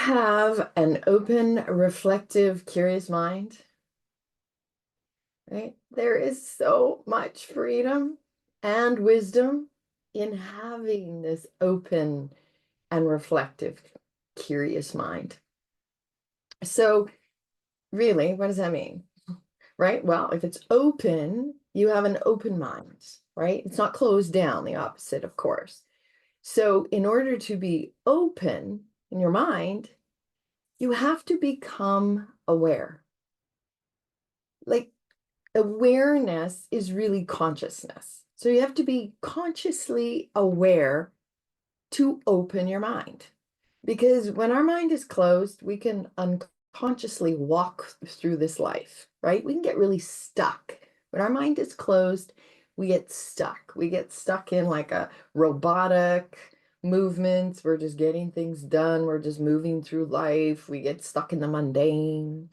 have an open, reflective, curious mind, right? There is so much freedom and wisdom in having this open and reflective, curious mind. So, really, what does that mean? Right? Well, if it's open, you have an open mind, right? It's not closed down, the opposite, of course. So, in order to be open in your mind, you have to become aware. Like awareness is really consciousness. So you have to be consciously aware to open your mind. Because when our mind is closed, we can unconsciously walk through this life, right? We can get really stuck. When our mind is closed, we get stuck. We get stuck in like a robotic movements. We're just getting things done. We're just moving through life. We get stuck in the mundane.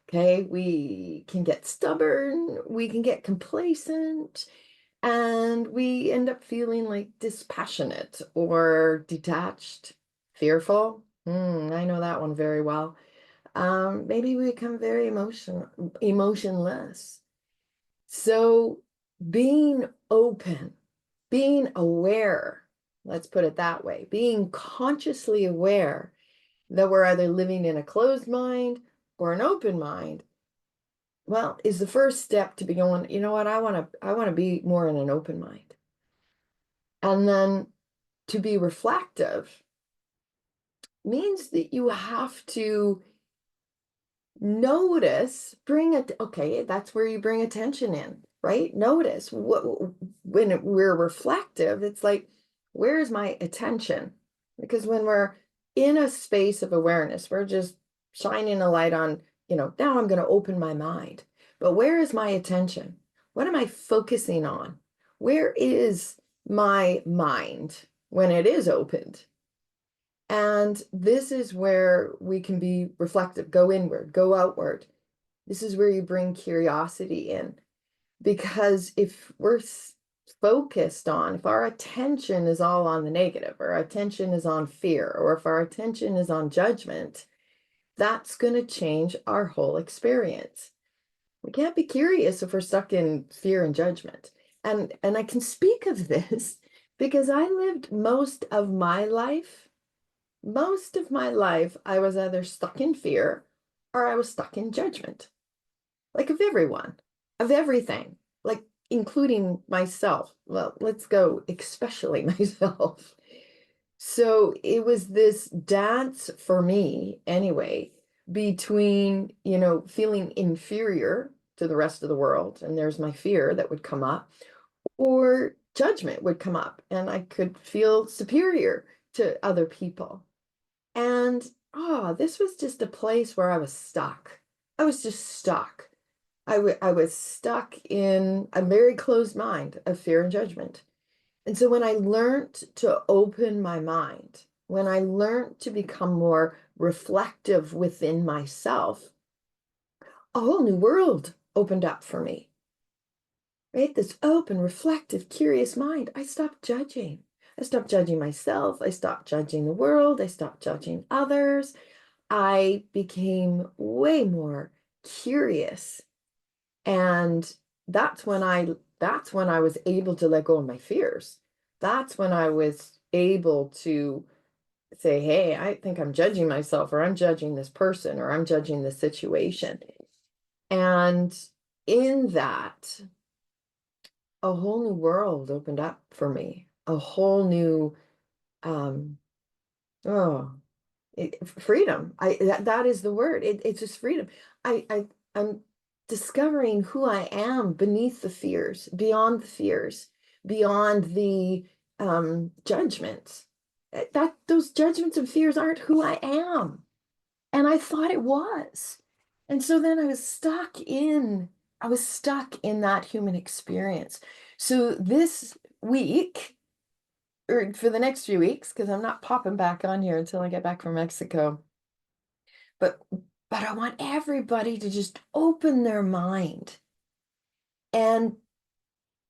Okay, we can get stubborn, we can get complacent, and we end up feeling like dispassionate or detached, fearful. I know that one very well. Maybe we become very emotionless. So being open, being aware, let's put it that way, being consciously aware that we're either living in a closed mind or an open mind, well, is the first step to be going, you know what, I want to be more in an open mind. And then to be reflective means that you have to notice, bring it, okay, that's where you bring attention in, right? Notice what when we're reflective, it's like, where's my attention? Because when we're in a space of awareness, we're just shining a light on, now I'm going to open my mind. But where is my attention? What am I focusing on? Where is my mind when it is opened? And this is where we can be reflective, go inward, go outward. This is where you bring curiosity in. Because if we're focused on, if our attention is all on the negative, or our attention is on fear, or if our attention is on judgment, that's going to change our whole experience. We can't be curious if we're stuck in fear and judgment. And I can speak of this because I lived most of my life, I was either stuck in fear or I was stuck in judgment, like of everyone, of everything, like including myself. Well, let's go, especially myself. So it was this dance for me anyway, between, feeling inferior to the rest of the world, and there's my fear that would come up, or judgment would come up, and I could feel superior to other people. And this was just a place where I was stuck. I was just stuck. I was stuck in a very closed mind of fear and judgment. And so when I learned to open my mind, when I learned to become more reflective within myself, a whole new world opened up for me. Right? This open, reflective, curious mind. I stopped judging. I stopped judging myself. I stopped judging the world. I stopped judging others. I became way more curious. And that's when I was able to let go of my fears. That's when I was able to say, hey, I think I'm judging myself, or I'm judging this person, or I'm judging this situation. And in that, a whole new world opened up for me. A whole new um oh freedom. That is the word. It's just freedom. I'm discovering who I am beneath the fears, beyond the judgments. That those judgments and fears aren't who I am. And I thought it was. And so then I was stuck in that human experience. So this week, or for the next few weeks, because I'm not popping back on here until I get back from Mexico, but I want everybody to just open their mind and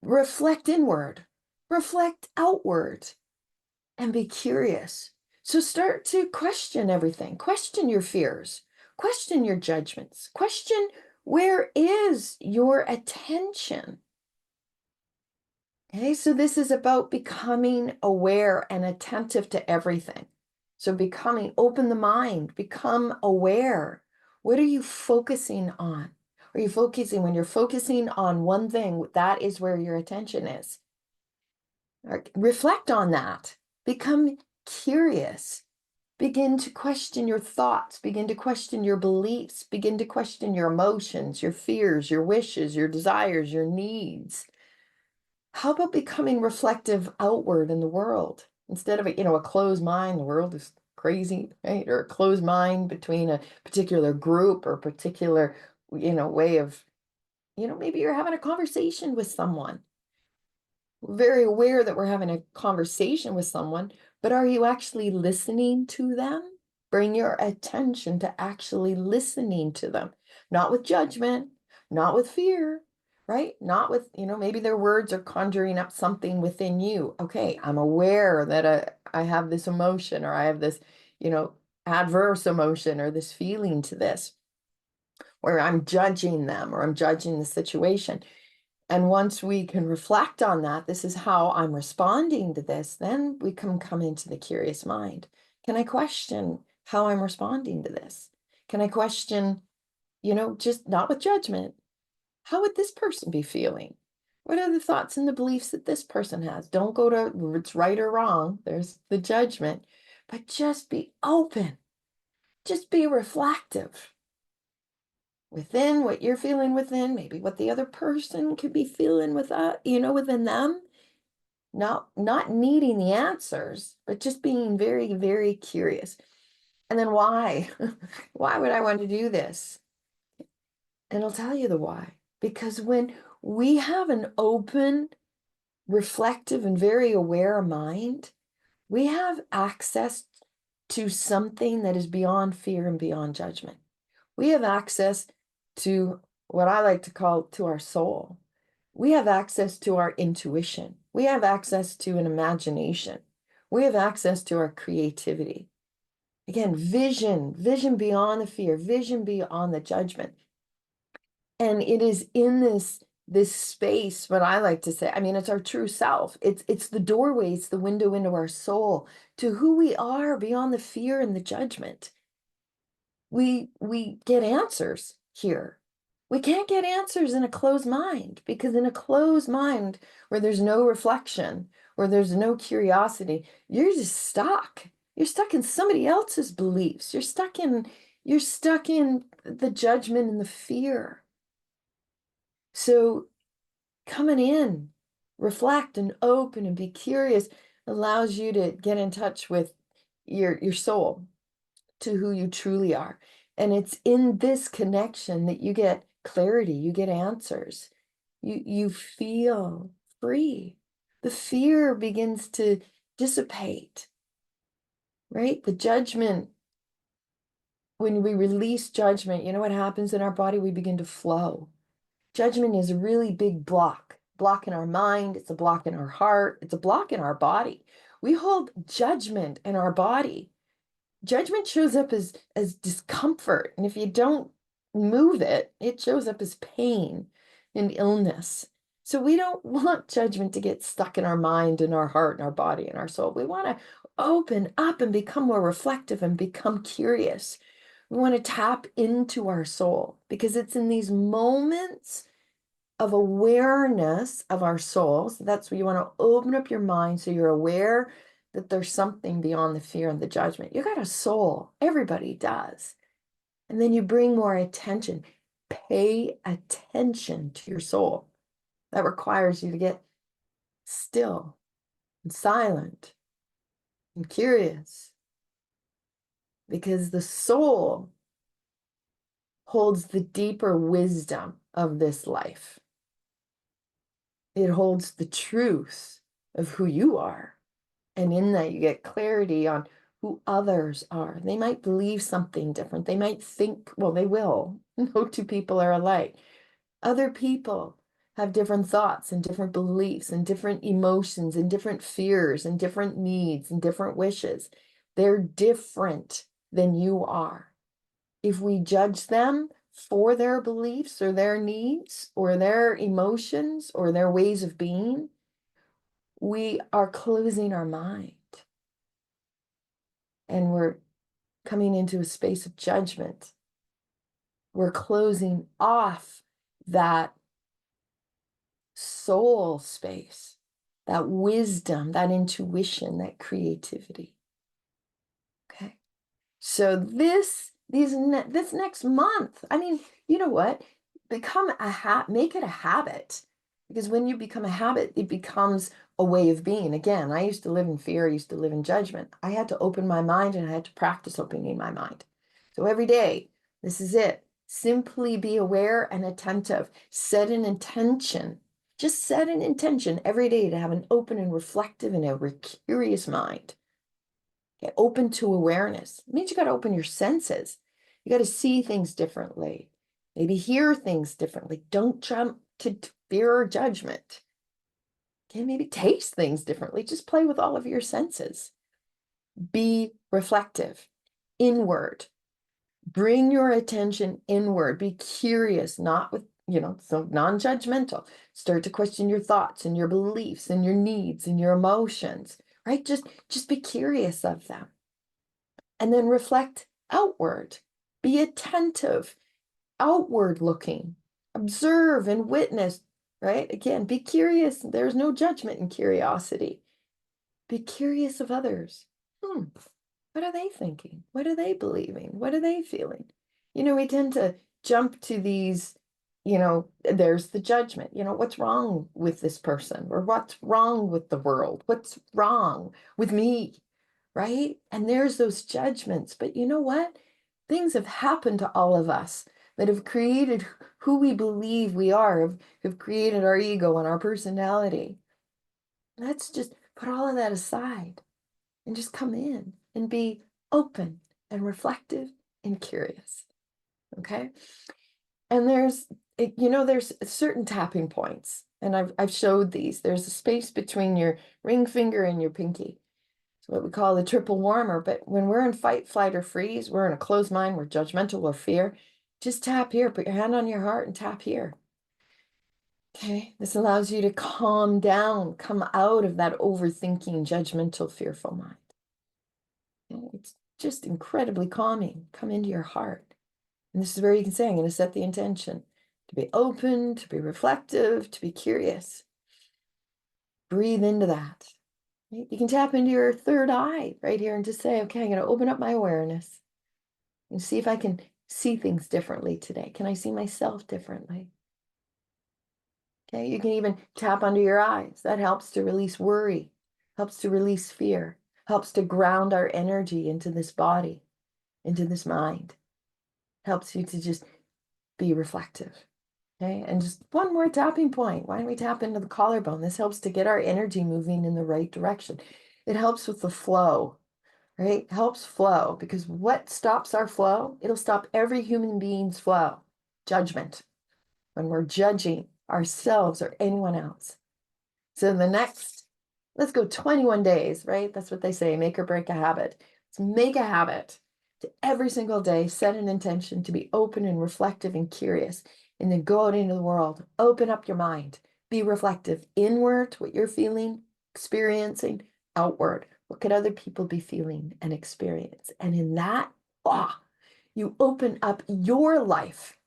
reflect inward, reflect outward, and be curious. So start to question everything, question your fears, question your judgments, question where is your attention? Okay, so this is about becoming aware and attentive to everything. So becoming, open the mind, become aware. What are you focusing on? Are you focusing, when you're focusing on one thing, that is where your attention is. Reflect on that. Become curious. Begin to question your thoughts, begin to question your beliefs, begin to question your emotions, your fears, your wishes, your desires, your needs. How about becoming reflective outward in the world? Instead of a closed mind, the world is crazy, right? Or a closed mind between a particular group or a particular, way of, maybe you're having a conversation with someone. We're very aware that we're having a conversation with someone, but are you actually listening to them? Bring your attention to actually listening to them, not with judgment, not with fear, right? Not with, maybe their words are conjuring up something within you. Okay, I'm aware that I have this emotion, or I have this, adverse emotion, or this feeling to this, where I'm judging them or I'm judging the situation. And once we can reflect on that, this is how I'm responding to this, then we can come into the curious mind. Can I question how I'm responding to this? Can I question, just not with judgment, how would this person be feeling? What are the thoughts and the beliefs that this person has? Don't go to it's right or wrong. There's the judgment, but just be open. Just be reflective within what you're feeling within, maybe what the other person could be feeling within them. Not needing the answers, but just being very, very curious. And then why? Why would I want to do this? And I'll tell you the why. Because when we have an open, reflective, and very aware mind, we have access to something that is beyond fear and beyond judgment. We have access to what I like to call to our soul. We have access to our intuition. We have access to an imagination. We have access to our creativity. Again, vision beyond the fear, vision beyond the judgment. And it is in this space, what I like to say, I mean, it's our true self. It's the doorway, it's the window into our soul, to who we are beyond the fear and the judgment. We get answers here. We can't get answers in a closed mind, because in a closed mind where there's no reflection, where there's no curiosity, you're just stuck. You're stuck in somebody else's beliefs. You're stuck in the judgment and the fear. So coming in, reflect and open and be curious allows you to get in touch with your soul, to who you truly are. And it's in this connection that you get clarity, you get answers. You feel free. The fear begins to dissipate, right? The judgment, when we release judgment, you know what happens in our body? We begin to flow. Judgment is a really big block in our mind, it's a block in our heart, it's a block in our body. We hold judgment in our body. Judgment shows up as discomfort, and if you don't move it, it shows up as pain and illness. So we don't want judgment to get stuck in our mind and our heart and our body and our soul. We want to open up and become more reflective and become curious. We want to tap into our soul, because it's in these moments of awareness of our souls. That's where you want to open up your mind, so you're aware that there's something beyond the fear and the judgment. You got a soul. Everybody does. And then you bring more attention. Pay attention to your soul. That requires you to get still and silent and curious, because the soul holds the deeper wisdom of this life. It holds the truth of who you are. And in that, you get clarity on who others are. They might believe something different. They might think, well, they will. No two people are alike. Other people have different thoughts and different beliefs and different emotions and different fears and different needs and different wishes. They're different than you are. If we judge them for their beliefs or their needs or their emotions or their ways of being, we are closing our mind and we're coming into a space of judgment. We're closing off that soul space, that wisdom, that intuition, that creativity. Okay. So this next month, I mean, you know what? Make it a habit. Because when you become a habit, it becomes a way of being. Again, I used to live in fear, I used to live in judgment. I had to open my mind and I had to practice opening my mind. So every day, this is it. Simply be aware and attentive. Set an intention. Just set an intention every day to have an open and reflective and a curious mind. Get open to awareness. It means you got to open your senses. You got to see things differently, maybe hear things differently. Don't jump to fear or judgment. Okay, maybe taste things differently. Just play with all of your senses. Be reflective, inward. Bring your attention inward. Be curious, not with, so non-judgmental. Start to question your thoughts and your beliefs and your needs and your emotions, right? Just be curious of them. And then reflect outward. Be attentive, outward looking. Observe and witness, right? Again, be curious. There's no judgment in curiosity. Be curious of others. What are they thinking? What are they believing? What are they feeling? We tend to jump to these, there's the judgment. What's wrong with this person? Or what's wrong with the world? What's wrong with me? Right? And there's those judgments. But you know what? Things have happened to all of us that have created who we believe we are, have created our ego and our personality. Let's just put all of that aside and just come in and be open and reflective and curious. Okay. And there's certain tapping points, and I've showed these. There's a space between your ring finger and your pinky. It's what we call the triple warmer. But when we're in fight, flight, or freeze, we're in a closed mind, we're judgmental or fear. Just tap here, put your hand on your heart and tap here. Okay, this allows you to calm down, come out of that overthinking, judgmental, fearful mind. It's just incredibly calming. Come into your heart. And this is where you can say, I'm going to set the intention to be open, to be reflective, to be curious. Breathe into that. Right? You can tap into your third eye right here and just say, okay, I'm going to open up my awareness and see if I can see things differently today. Can I see myself differently? Okay, you can even tap under your eyes. That helps to release worry, helps to release fear, helps to ground our energy into this body, into this mind. Helps you to just be reflective. Okay, and just one more tapping point. Why don't we tap into the collarbone? This helps to get our energy moving in the right direction. It helps with the flow, right? Helps flow, because what stops our flow? It'll stop every human being's flow. Judgment. When we're judging ourselves or anyone else. So let's go 21 days, right? That's what they say, make or break a habit. Let's make a habit to every single day set an intention to be open and reflective and curious, and then go out into the world, open up your mind, be reflective inward, what you're feeling, experiencing, outward, what could other people be feeling and experience? And in that, you open up your life.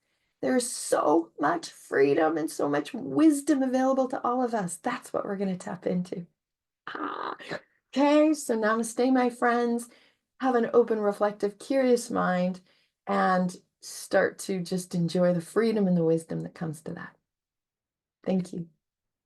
There's so much freedom and so much wisdom available to all of us. That's what we're going to tap into. Okay, so namaste, my friends. Have an open, reflective, curious mind and start to just enjoy the freedom and the wisdom that comes to that. Thank you.